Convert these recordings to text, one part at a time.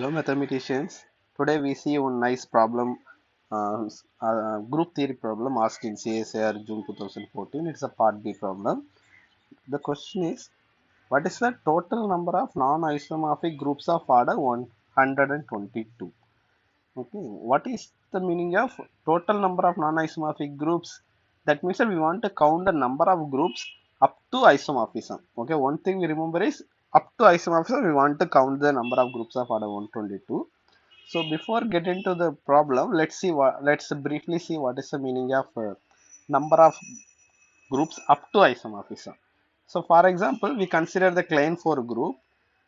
Hello mathematicians. Today we see one nice problem, group theory problem asked in CSIR June 2014. It's a part B problem. The question is, what is the total number of non-isomorphic groups of order 122? Okay, what is the meaning of total number of non-isomorphic groups? That means that we want to count the number of groups up to isomorphism. Okay, one thing we remember is up to isomorphism, we want to count the number of groups of order 122. So before get into the problem, let's briefly see what is the meaning of number of groups up to isomorphism. So for example, we consider the Klein 4 group.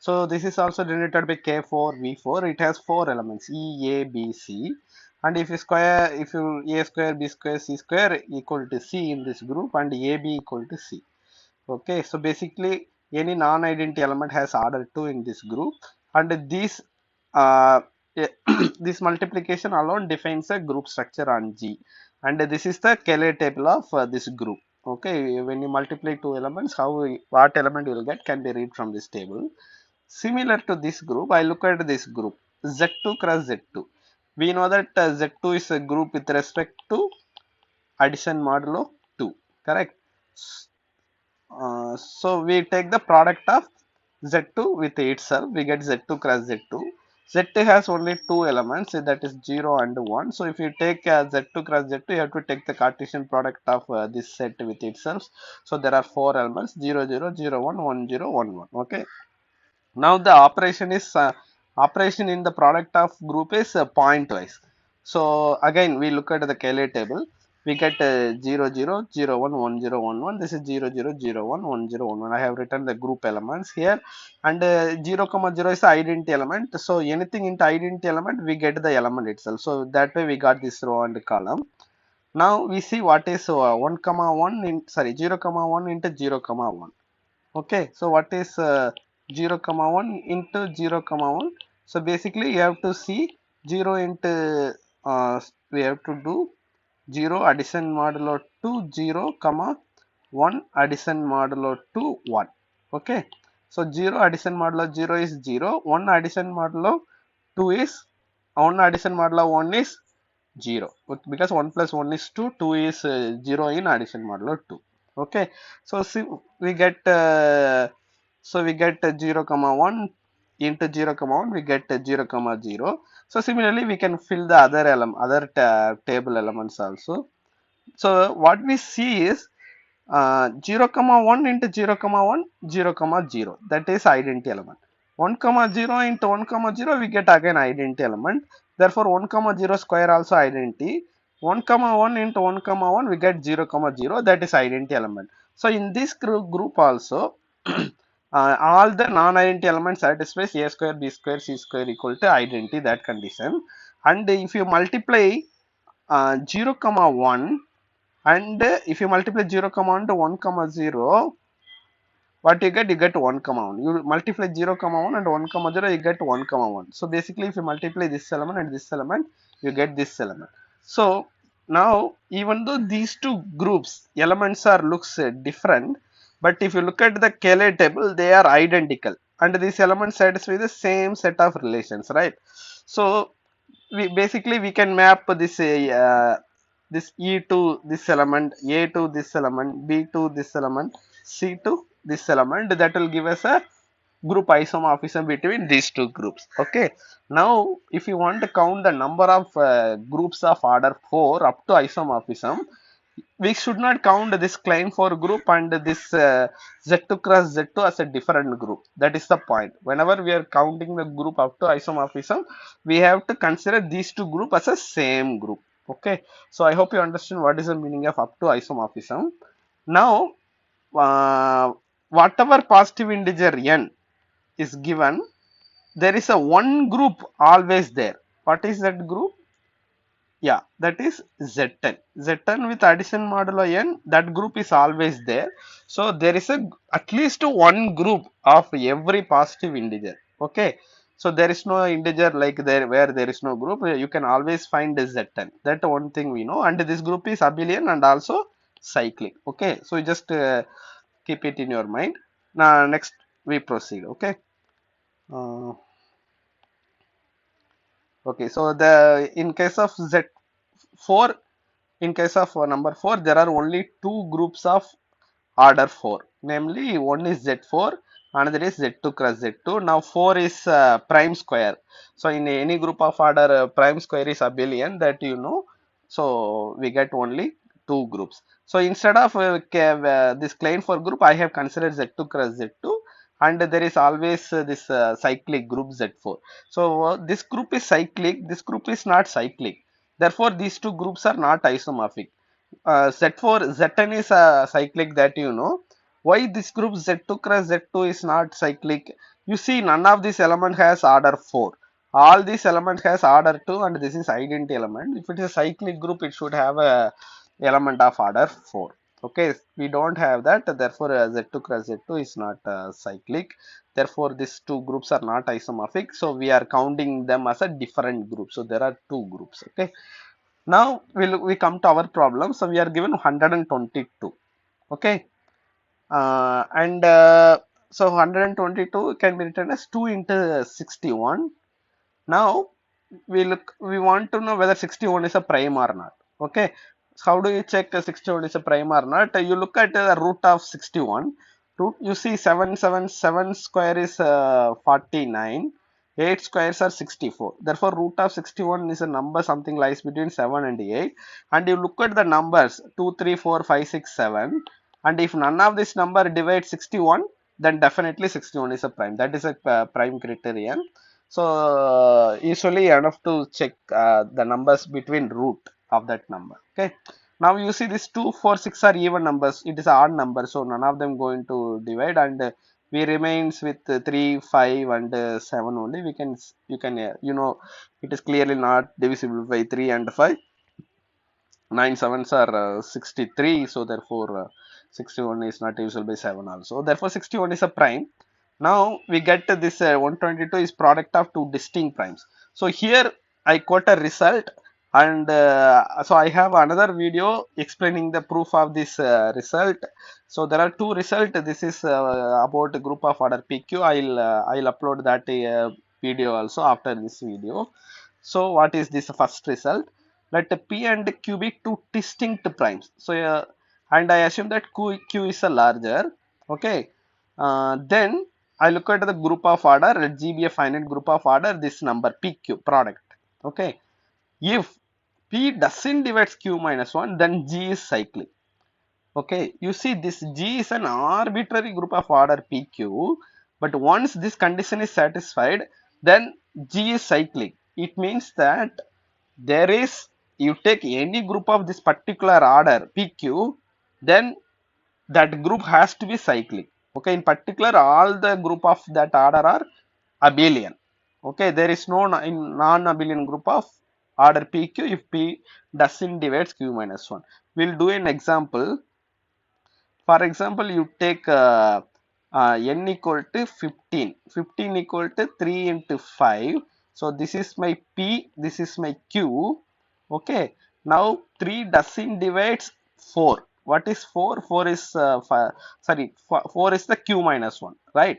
So this is also denoted by K4, V4. It has four elements E, A, B, C. And if you A square, B square, C square equal to C in this group and AB equal to C. Okay, so basically any non-identity element has order 2 in this group, and uh, this multiplication alone defines a group structure on G, and this is the Cayley table of this group. Okay, when you multiply two elements, what element you will get can be read from this table. Similar to this group, I look at this group Z2 cross Z2. We know that Z2 is a group with respect to addition modulo 2, correct? So we take the product of Z2 with itself, we get Z2 cross Z2. Z2 has only two elements, that is 0 and 1. So if you take Z2 cross Z2, you have to take the Cartesian product of this set with itself. So there are four elements 0, 0, 0, 1, 1, 0, 1, 1. Okay. Now the operation in the product of group is pointwise. So again we look at the Cayley table. We get 0, 0, 0, 1, 1, 0, 1, 1. This is 0, 0, 0, 1, 1, 0, 1, 1. I have written the group elements here, and 0, comma 0 is the identity element. So anything into identity element, we get the element itself. So that way we got this row and column. Now we see what is 1, comma 1 in, sorry, 0, comma 1 into 0, comma 1. Okay, so what is 0 comma 1 into 0 comma 1? So basically you have to see 0 into we have to do 0 addition modulo 2 0 comma 1 addition modulo 2 1. Okay, so 0 addition modulo 0 is 0, 1 addition modulo 2 is 1 addition modulo 1 is 0, because 1 plus 1 is 2, 2 is 0 in addition modulo 2. Okay, so see, we get so we get 0 comma 1 into 0 comma 1, we get 0 comma 0. So similarly we can fill the other table elements also. So what we see is 0 comma 1 into 0 comma 1, 0 comma 0, that is identity element. 1 comma 0 into 1 comma 0, we get again identity element. Therefore 1 comma 0 square also identity. 1 comma 1 into 1 comma 1, we get 0 comma 0, that is identity element. So in this group also all the non-identity elements satisfies a square, b square, c square equal to identity, that condition. And if you multiply 0 comma 1, and if you multiply 0 comma 1 to 1 comma 0, what you get? You get 1 comma 1. You multiply 0 comma 1 and 1 comma 0, you get 1 comma 1. So basically if you multiply this element and this element, you get this element. So now even though these two groups elements are looks different, but if you look at the Cayley table, they are identical, and these elements satisfy the same set of relations, right? So we basically we can map this E to this element, A to this element, B to this element, C to this element. That will give us a group isomorphism between these two groups. Okay, now if you want to count the number of groups of order 4 up to isomorphism, we should not count this Klein 4 group and this Z2 cross Z2 as a different group. That is the point. Whenever we are counting the group up to isomorphism, we have to consider these two group as a same group. Okay, so I hope you understand what is the meaning of up to isomorphism. Now whatever positive integer n is given, there is a one group always there. What is that group? Yeah, that is Z10. Z10 with addition modulo n, that group is always there. So there is at least one group of every positive integer. Okay, so there is no integer like there where there is no group. You can always find the Z10. That one thing we know. And this group is abelian and also cyclic. Okay, so you just keep it in your mind. Now next we proceed. Okay. uh, Okay, so the in case of Z4, in case of number 4, there are only two groups of order 4, namely one is Z4, another is Z2 cross Z2. Now 4 is prime square, so in any group of order prime square is abelian, that you know. So we get only two groups. So instead of this claim for group, I have considered Z2 cross Z2, and there is always this cyclic group Z4. So this group is cyclic, this group is not cyclic, therefore these two groups are not isomorphic. Z4 Zn is a cyclic, that you know. Why this group Z2 cross Z2 is not cyclic? You see, none of this element has order 4. All these element has order 2, and this is identity element. If it is a cyclic group, it should have a element of order 4. Okay, we don't have that, therefore Z2 cross Z2 is not cyclic. Therefore, these two groups are not isomorphic. So we are counting them as a different group. So there are two groups. Okay. Now we come to our problem. So we are given 122. Okay, and so 122 can be written as 2 into 61. Now we want to know whether 61 is a prime or not. Okay, so how do you check 61 is a prime or not? You look at the root of 61. Root, you see 777 square is 49. 8 squares are 64. Therefore, root of 61 is a number something lies between 7 and 8. And you look at the numbers 2, 3, 4, 5, 6, 7. And if none of this number divides 61, then definitely 61 is a prime. That is a prime criterion. So usually enough to check the numbers between root of that number. Okay. Now you see these 2, 4, 6 are even numbers. It is an odd number, so none of them going to divide, and we remains with 3, 5, and 7 only. We can you can you know, it is clearly not divisible by 3 and 5. 9 sevens are 63, so therefore 61 is not divisible by 7 also. Therefore 61 is a prime. Now we get to this 122 is product of two distinct primes. So here I quote a result, and so I have another video explaining the proof of this result. So there are two results. This is about a group of order PQ. I'll upload that video also after this video. So what is this first result? Let P and Q be two distinct primes. So and I assume that Q is a larger. Okay. Then I look at the group of order. Let G be a finite group of order. This number PQ product. Okay. If P doesn't divide Q minus 1, then G is cyclic. Okay. You see, this G is an arbitrary group of order PQ. But once this condition is satisfied, then G is cyclic. It means that there is, you take any group of this particular order PQ, then that group has to be cyclic. Okay, in particular all the group of that order are abelian. Okay, there is no in non-abelian group of order PQ if P doesn't divide Q minus 1. We'll do an example. For example, you take n equal to 15. 15 equal to 3 into 5. So this is my P, this is my Q. Okay. Now 3 doesn't divides 4. What is 4? 4 is, 4 is the Q minus 1, right?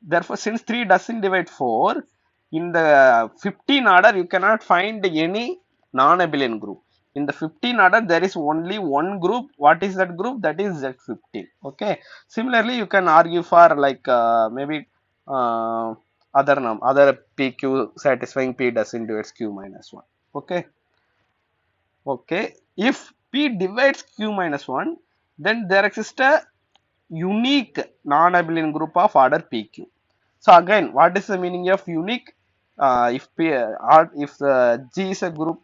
Therefore, since 3 doesn't divide 4, in the 15 order, you cannot find any non-abelian group. In the 15 order, there is only one group. What is that group? That is Z15. Okay. Similarly, you can argue for like maybe uh, other PQ satisfying P doesn't divide Q minus 1. Okay. Okay. If P divides Q minus 1, then there exists a unique non-abelian group of order PQ. So again, what is the meaning of unique? If P, or if G is a group,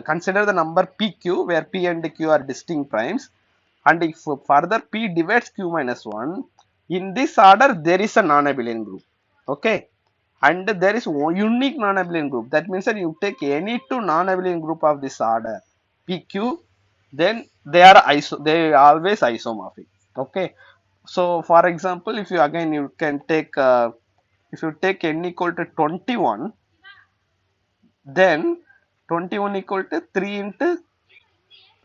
consider the number PQ where P and Q are distinct primes, and if further P divides Q minus 1, in this order there is a non-abelian group. Okay, and there is one unique non-abelian group. That means that you take any two non-abelian group of this order PQ, then they are always isomorphic. Okay, so for example, if you again you can take if you take n equal to 21, then 21 equal to 3 into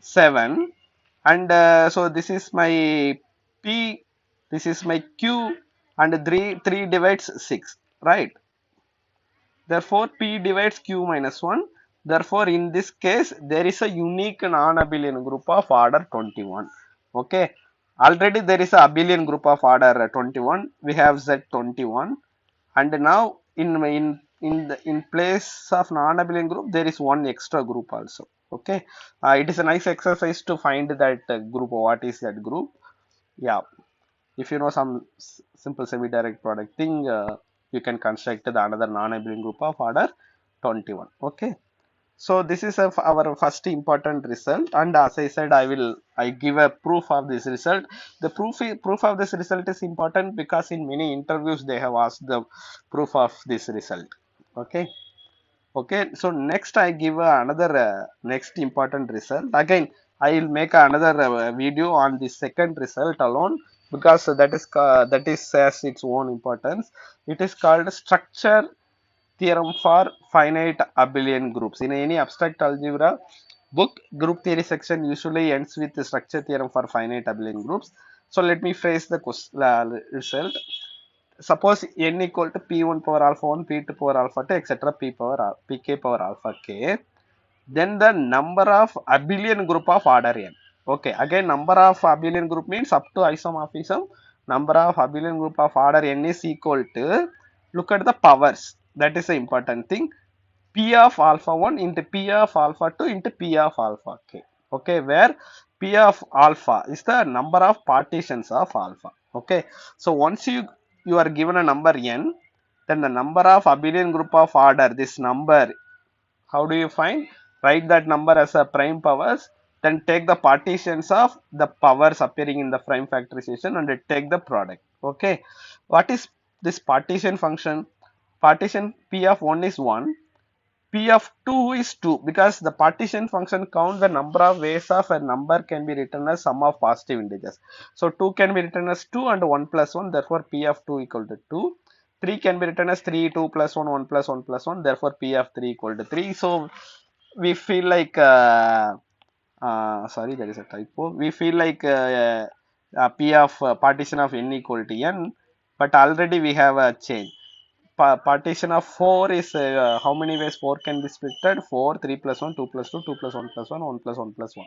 7, and so this is my P, this is my Q, and 3 divides 6, right? Therefore p divides q minus 1. Therefore in this case there is a unique non-abelian group of order 21. Okay, already there is a abelian group of order 21. We have z21, and now in place of non-abelian group there is one extra group also. Okay, it is a nice exercise to find that group. What is that group? Yeah, if you know some simple semi-direct product thing, you can construct the another non-abelian group of order 21. Okay, so this is our first important result, and as I said, I give a proof of this result. The proof of this result is important because in many interviews they have asked the proof of this result. Okay. Okay, so next I give another next important result. Again, I will make another video on the second result alone, because that is has its own importance. It is called structure theorem for finite abelian groups. In any abstract algebra book, group theory section usually ends with the structure theorem for finite abelian groups. So let me phrase the result. Suppose n equal to p1 power alpha 1, p2 power alpha 2, etc. Pk power alpha k, then the number of abelian group of order n. Okay, again number of abelian group means up to isomorphism. Number of abelian group of order n is equal to, look at the powers, that is the important thing, p of alpha 1 into p of alpha 2 into p of alpha k. Okay, where p of alpha is the number of partitions of alpha. Okay, so once you are given a number n, then the number of abelian group of order, this number, how do you find? Write that number as a prime powers, then take the partitions of the powers appearing in the prime factorization and take the product. Okay, what is this partition function? Partition p of 1 is 1, p of 2 is 2, because the partition function count the number of ways of a number can be written as sum of positive integers. So 2 can be written as 2 and 1 plus 1, therefore p of 2 equal to 2. 3 can be written as 3, 2 plus 1, 1 plus 1 plus 1, therefore p of 3 equal to 3. So we feel like sorry, there is a typo. We feel like p of partition of n equal to n, but already we have a change. Partition of 4 is how many ways 4 can be splitted? 4, 3 plus 1, 2 plus 2, 2 plus 1 plus 1, 1 plus 1 plus 1.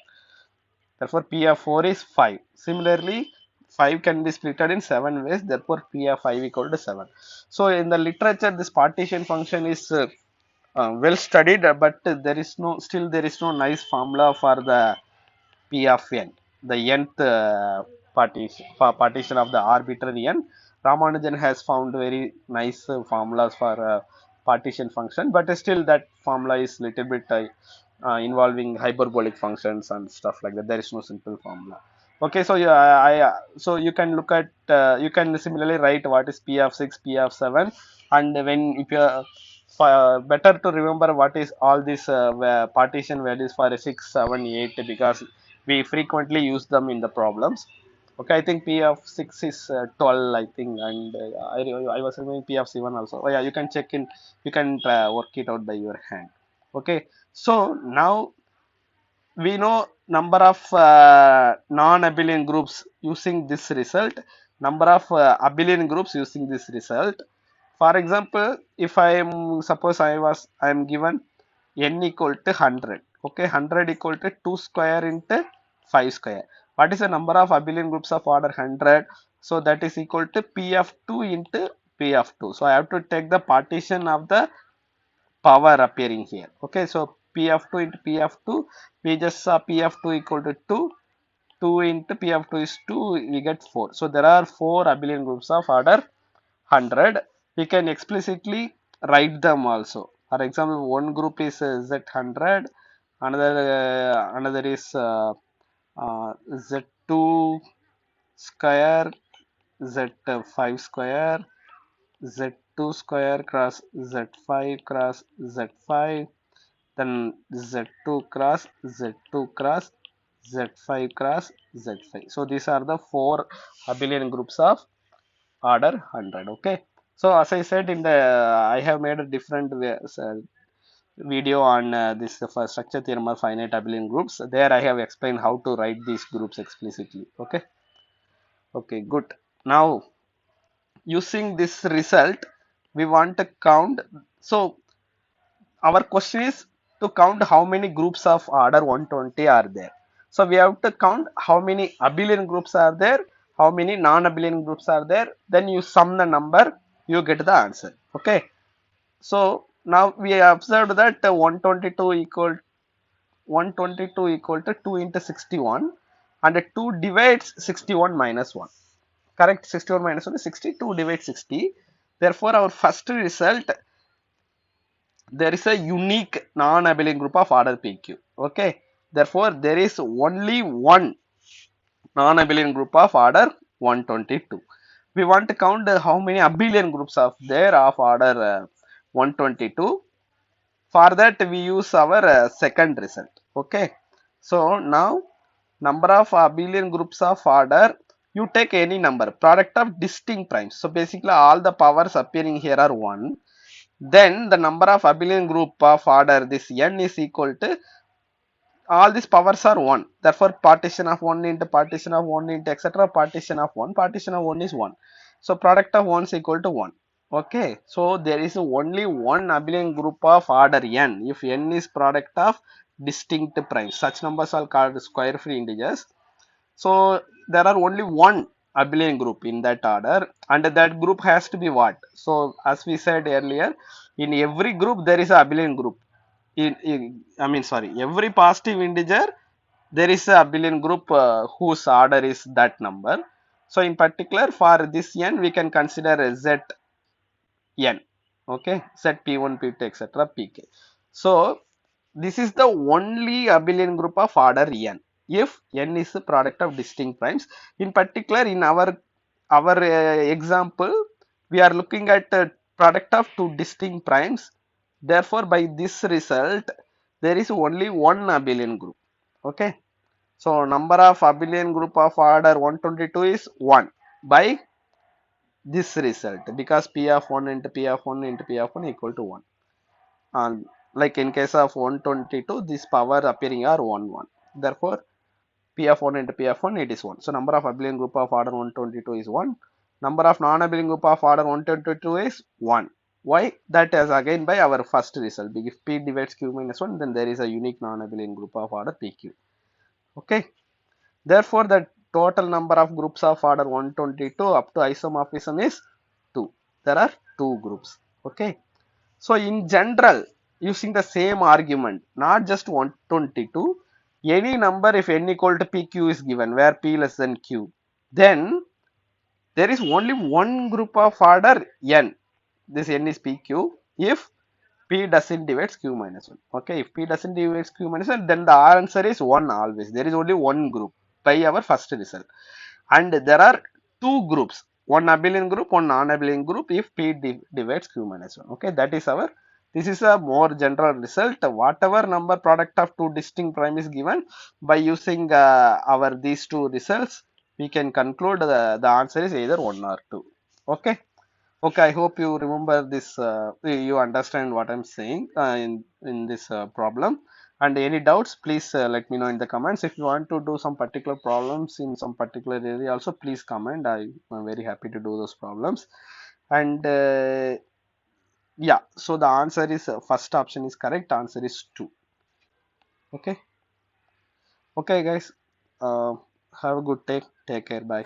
Therefore p of 4 is 5. Similarly, 5 can be splitted in 7 ways, therefore p of 5 equal to 7. So in the literature this partition function is well studied, but there is no, still there is no nice formula for the p of n, the nth partition of the arbitrary n. Ramanujan has found very nice formulas for partition function, but still that formula is little bit involving hyperbolic functions and stuff like that. There is no simple formula. Okay, so yeah, so you can look at you can similarly write what is p of 6, p of 7, and when if you better to remember what is all these partition values for 6, 7, 8, because we frequently use them in the problems. Okay, I think p of 6 is 12, I think, and I was remembering p of 7 also. Oh yeah, you can check in, you can work it out by your hand. Okay, so now we know number of non-abelian groups using this result, number of abelian groups using this result. For example, if I am, suppose I am given n equal to 100. Okay, 100 equal to 2 square into 5 square. What is the number of abelian groups of order 100? So that is equal to p of 2 into p of 2. So I have to take the partition of the power appearing here. Okay, so p of 2 into p of 2, we just saw p of 2 equal to 2, 2 into p of 2 is 2, we get 4. So there are 4 abelian groups of order 100. We can explicitly write them also. For example, one group is z100, another is z2 square, z5 square, z2 square cross z5 cross z5, then z2 cross z2 cross z5 cross z5. So these are the 4 abelian groups of order 100. Okay, so as I said in the I have made a different video on this for structure theorem of finite abelian groups. There I have explained how to write these groups explicitly. Okay, okay, good. Now using this result we want to count. So our question is to count how many groups of order 120 are there. So we have to count how many abelian groups are there, how many non-abelian groups are there, then you sum the number, you get the answer. Okay. So now we observed that 122 equal to 2 into 61 and 2 divides 61 minus 1. Correct, 61 minus 1 is 60, 2 divides 60. Therefore, our first result, there is a unique non-abelian group of order PQ. Okay. Therefore, there is only one non-abelian group of order 122. We want to count how many abelian groups of there of order 122. For that, we use our second result. Okay. So now number of abelian groups of order, you take any number, product of distinct primes. So basically all the powers appearing here are 1. Then the number of abelian group of order this n is equal to all these powers are 1. Therefore partition of 1 into partition of 1 into etc. partition of 1, partition of 1 is 1. So product of 1 is equal to 1. Okay, so there is only one abelian group of order n if n is product of distinct primes. Such numbers are called square free integers. So there are only one abelian group in that order, and that group has to be what? So as we said earlier, in every group there is a abelian group. I mean sorry, every positive integer there is a abelian group whose order is that number. So in particular for this n we can consider z n. Okay, set p1 p2 etc pk. So this is the only abelian group of order n if n is a product of distinct primes. In particular in our example we are looking at product of two distinct primes. Therefore by this result there is only one abelian group. Okay, so number of abelian group of order 122 is 1 by this result, because p of 1 into p of 1 into p of 1 equal to 1. And like in case of 122, this power appearing are 1 1. Therefore p of 1 into p of 1 it is 1. So number of abelian group of order 122 is 1. Number of non-abelian group of order 122 is 1. Why? That is again by our first result. If p divides q minus 1, then there is a unique non-abelian group of order pq. Okay. Therefore, the total number of groups of order 122 up to isomorphism is 2. There are 2 groups. Okay. So, in general, using the same argument, not just 122, any number if n equal to pq is given, where p less than q, then there is only one group of order n. This n is pq if p doesn't divides q minus 1. Okay, if p doesn't divides q minus 1, then the answer is 1 always. There is only one group by our first result. And there are two groups, one abelian group, one non-abelian group if p divides q minus 1. Okay, that is our, this is a more general result. Whatever number product of two distinct prime is given, by using our these two results, we can conclude the answer is either 1 or 2. Okay. Okay, I hope you remember this, you understand what I'm saying in this problem. And any doubts, please let me know in the comments. If you want to do some particular problems in some particular area also, please comment. I'm very happy to do those problems. And yeah, so the answer is, first option is correct. Answer is 2. Okay. Okay, guys. Uh, have a good day. Take care. Bye.